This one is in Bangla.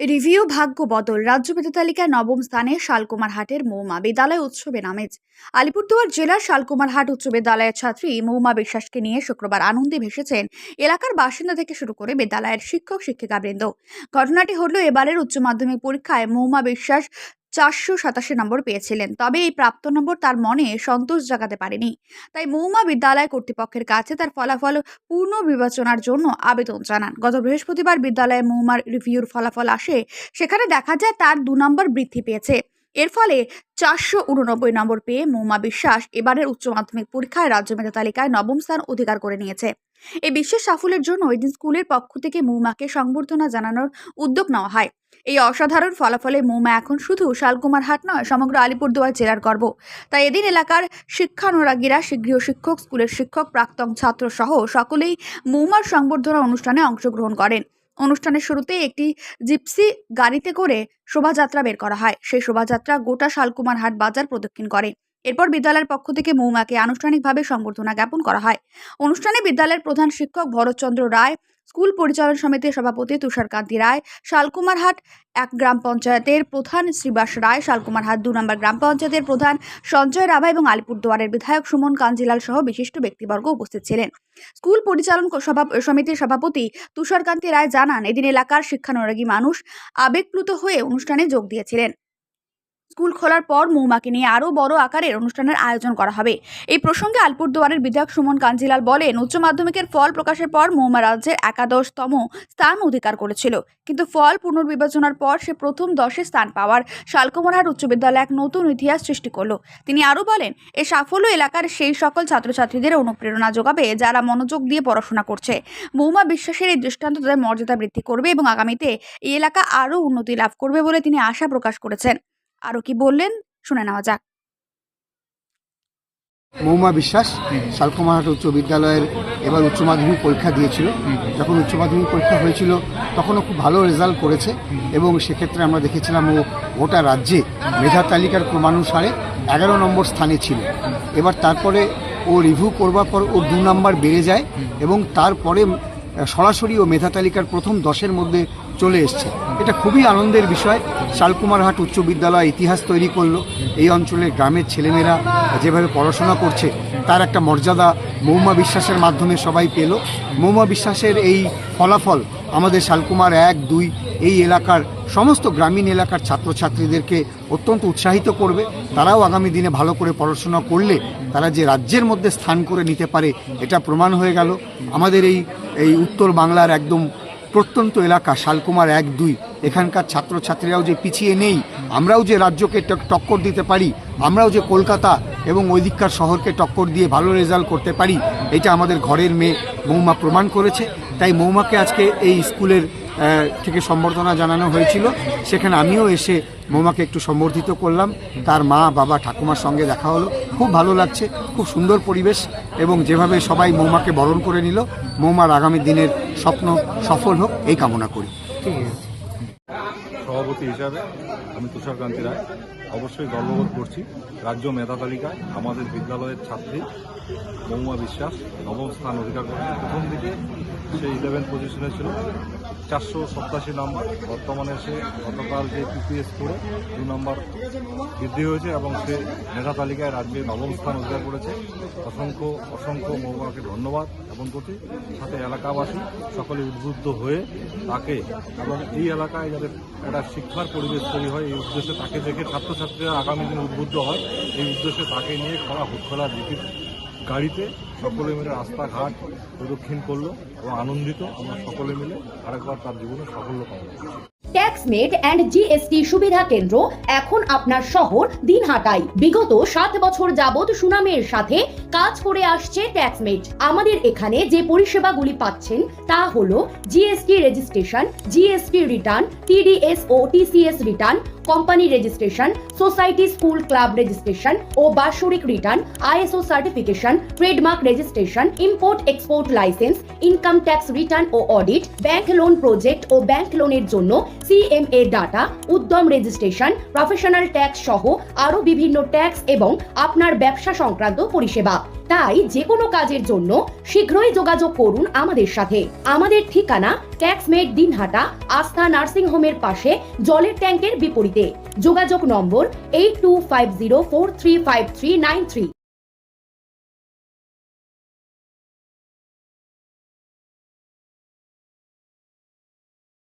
রিভিউ ভাগ্য বদল রাজ্য মেধা তালিকায় নবম স্থানে শালকুমারহাটের মৌমা বিদ্যালয় উৎসবের আমেজ। আলিপুরদুয়ার জেলার শালকুমারহাট উচ্চ বিদ্যালয়ের ছাত্রী মৌমা বিশ্বাসকে নিয়ে শুক্রবার আনন্দে ভেসেছেন এলাকার বাসিন্দা থেকে শুরু করে বিদ্যালয়ের শিক্ষক শিক্ষিকাবৃন্দ। ঘটনাটি হল এবারের উচ্চ মাধ্যমিক পরীক্ষায় মৌমা বিশ্বাস 487 নম্বর পেয়েছিলেন, তবে এই প্রাপ্ত নম্বর তার মনে সন্তোষ জাগাতে পারেনি। তাই মৌমা বিদ্যালয় কর্তৃপক্ষের কাছে তার ফলাফল পূর্ণ বিবেচনার জন্য আবেদন জানান। গত বৃহস্পতিবার বিদ্যালয়ে মৌমার রিভিউর ফলাফল আসে, সেখানে দেখা যায় তার 2 নম্বর বৃদ্ধি পেয়েছে। এর ফলে 489 নম্বর পেয়ে মৌমা বিশ্বাস এবারের উচ্চ মাধ্যমিক পরীক্ষায় রাজ্য মেধা তালিকায় নবম স্থান অধিকার করে নিয়েছে। এই বিশেষ সাফল্যের জন্য ওইদিন স্কুলের পক্ষ থেকে মৌমাকে সংবর্ধনা জানানোর উদ্যোগ নেওয়া হয়। এই অসাধারণ ফলাফলে মৌমা এখন শুধু শালকুমারহাট নয়, সমগ্র আলিপুরদুয়ার জেলার গর্ব। তাই এদিন এলাকার শিক্ষানুরাগীরা, গৃহ শিক্ষক, স্কুলের শিক্ষক, প্রাক্তন ছাত্র সহ সকলেই মৌমার সংবর্ধনা অনুষ্ঠানে অংশগ্রহণ করেন। অনুষ্ঠানের শুরুতে একটি জিপসি গাড়িতে করে শোভাযাত্রা বের করা হয়। সেই শোভাযাত্রা গোটা শালকুমারহাট বাজার প্রদক্ষিণ করে। এরপর বিদ্যালয়ের পক্ষ থেকে মৌমাকে আনুষ্ঠানিকভাবে সংবর্ধনা জ্ঞাপন করা হয়। অনুষ্ঠানে বিদ্যালয়ের প্রধান শিক্ষক ভরতচন্দ্র রায়, স্কুল পরিচালন সমিতির সভাপতি তুষারকান্তি রায়, শালকুমারহাট 1 গ্রাম পঞ্চায়েতের প্রধান শ্রীবাস রায়, শালকুমারহাট 2 নম্বর গ্রাম পঞ্চায়েতের প্রধান সঞ্জয় রাভা এবং আলিপুরদুয়ারের বিধায়ক সুমন কাঞ্জিলাল সহ বিশিষ্ট ব্যক্তিবর্গ উপস্থিত ছিলেন। স্কুল পরিচালন সমিতির সভাপতি তুষারকান্তি রায় জানান, এদিন এলাকার শিক্ষানুরাগী মানুষ আবেগপ্লুত হয়ে অনুষ্ঠানে যোগ দিয়েছিলেন। স্কুল খোলার পর মৌমাকে নিয়ে আরও বড় আকারের অনুষ্ঠানের আয়োজন করা হবে। এই প্রসঙ্গে আলিপুরদুয়ারের বিধায়ক সুমন কাঞ্জিলাল বলেন, উচ্চ মাধ্যমিকের ফল প্রকাশের পর মৌমা রাজ্যের 11তম স্থান অধিকার করেছিল, কিন্তু ফল পুনর্বিবেচনার পর সে প্রথম 10-এ স্থান পাওয়ার শালকুমারহাট উচ্চ বিদ্যালয় এক নতুন ইতিহাস সৃষ্টি করল। তিনি আরও বলেন, এই সাফল্য এলাকার সেই সকল ছাত্রছাত্রীদের অনুপ্রেরণা যোগাবে যারা মনোযোগ দিয়ে পড়াশোনা করছে। মৌমা বিশ্বাসের এই দৃষ্টান্ত তাদের মর্যাদা বৃদ্ধি করবে এবং আগামীতে এই এলাকা আরও উন্নতি লাভ করবে বলে তিনি আশা প্রকাশ করেছেন। আরো কি বললেন শুনে নেওয়া যাক। মৌমা বিশ্বাস শালকুমারহাট উচ্চ বিদ্যালয়ের এবার উচ্চ মাধ্যমিক পরীক্ষা দিয়েছিল। যখন উচ্চ মাধ্যমিক পরীক্ষা হয়েছিল তখনও খুব ভালো রেজাল্ট করেছে এবং সেক্ষেত্রে আমরা দেখেছিলাম ও গোটা রাজ্যে মেধা তালিকার ক্রমানুসারে 11 নম্বর স্থানে ছিল। এবার তারপরে ও রিভিউ করবার পর ও 2 নম্বর বেড়ে যায় এবং তারপরে সরাসরি ও মেধা তালিকার প্রথম 10-এর মধ্যে চলে এসছে। এটা খুবই আনন্দের বিষয়। শালকুমারহাট উচ্চ বিদ্যালয় ইতিহাস তৈরি করলো। এই অঞ্চলের গ্রামের ছেলেমেয়েরা যেভাবে পড়াশোনা করছে তার একটা মর্যাদা মৌমা বিশ্বাসের মাধ্যমে সবাই পেল। মৌমা বিশ্বাসের এই ফলাফল আমাদের শালকুমার 1-2 এই এলাকার সমস্ত গ্রামীণ এলাকার ছাত্রছাত্রীদেরকে অত্যন্ত উৎসাহিত করবে। তারাও আগামী দিনে ভালো করে পড়াশোনা করলে তারা যে রাজ্যের মধ্যে স্থান করে নিতে পারে এটা প্রমাণ হয়ে গেল। আমাদের এই উত্তর বাংলার একদম প্রত্যন্ত এলাকা শালকুমার 1-2 এখানকার ছাত্রছাত্রীরাও যে পিছিয়ে নেই, আমরাও যে রাজ্যকে টক্কর দিতে পারি, আমরাও যে কলকাতা এবং ওই দিককার শহরকে টক্কর দিয়ে ভালো রেজাল্ট করতে পারি, এটা আমাদের ঘরের মেয়ে মৌমা প্রমাণ করেছে। তাই মৌমাকে আজকে এই স্কুলের থেকে সম্বর্ধনা জানানো হয়েছিল। সেখানে আমিও এসে মৌমাকে একটু সম্বর্ধিত করলাম। তার মা, বাবা, ঠাকুমার সঙ্গে দেখা হলো। খুব ভালো লাগছে, খুব সুন্দর পরিবেশ এবং যেভাবে সবাই মৌমাকে বরণ করে নিল, মৌমার আগামী দিনের স্বপ্ন সফল হোক এই কামনা করি। সভাপতি হিসাবে আমি তুষারকান্তি রায় অবশ্যই গর্ববোধ করছি। রাজ্য মেধা তালিকায় আমাদের বিদ্যালয়ের ছাত্রী মৌমা বিশ্বাস নবম স্থান অধিকার করেছে। প্রথম দিকে সে 11 পজিশনে ছিল, 487 নম্বর। বর্তমানে সে গতকাল যে পিপিএস করে 2 নম্বর বৃদ্ধি হয়েছে এবং সে মেধা তালিকায় রাজ্যে নবম স্থান অধিকার করেছে। অসংখ্য মৌমাকে ধন্যবাদ জ্ঞাপন করছি। সাথে এলাকাবাসী সকলে উদ্বুদ্ধ হয়ে তাকে এবং এই এলাকায় যাতে একটা শিক্ষার পরিবেশ তৈরি হয় এই উদ্দেশ্যে তাকে দেখে ছাত্রছাত্রীরা আগামী দিনে উদ্বুদ্ধ হয়, এই উদ্দেশ্যে তাকে নিয়ে হুটখোলা জিপির গাড়িতে সকলে মিলে রাস্তাঘাট প্রদক্ষিণ করলো এবং আনন্দিত আমরা সকলে মিলে আরেকবার তার জীবনে সাফল্য কামনা করছি। ট্যাক্সমেট অ্যান্ড জিএসটি সুবিধা কেন্দ্র এখন আপনার শহর দিনহাটায়। বিগত 7 বছর যাবৎ সুনামের সাথে কাজ করে আসছে ট্যাক্সমেট। আমাদের এখানে যে পরিষেবাগুলি পাচ্ছেন তা হলো GST registration, GST return, TDS ও TCS return, company registration, society school club registration ও বাৎসরিক return, ISO certification, trademark registration, import export licence, income tax return ও অডিট, ব্যাংক লোন প্রজেক্ট ও ব্যাংক লোনের জন্য CMA data, Udyam registration, professional tax সহ আরো বিভিন্ন ট্যাক্স এবং আপনার ব্যবসা সংক্রান্ত পরিষেবা। তাই যে কোনো কাজের জন্য শীঘ্রই যোগাযোগ করুন আমাদের সাথে। আমাদের ঠিকানা ট্যাক্সমেট দিনহাটা, আস্থা নার্সিং হোমের পাশে, জলের ট্যাঙ্কের বিপরীতে। যোগাযোগ নম্বর 8250435393।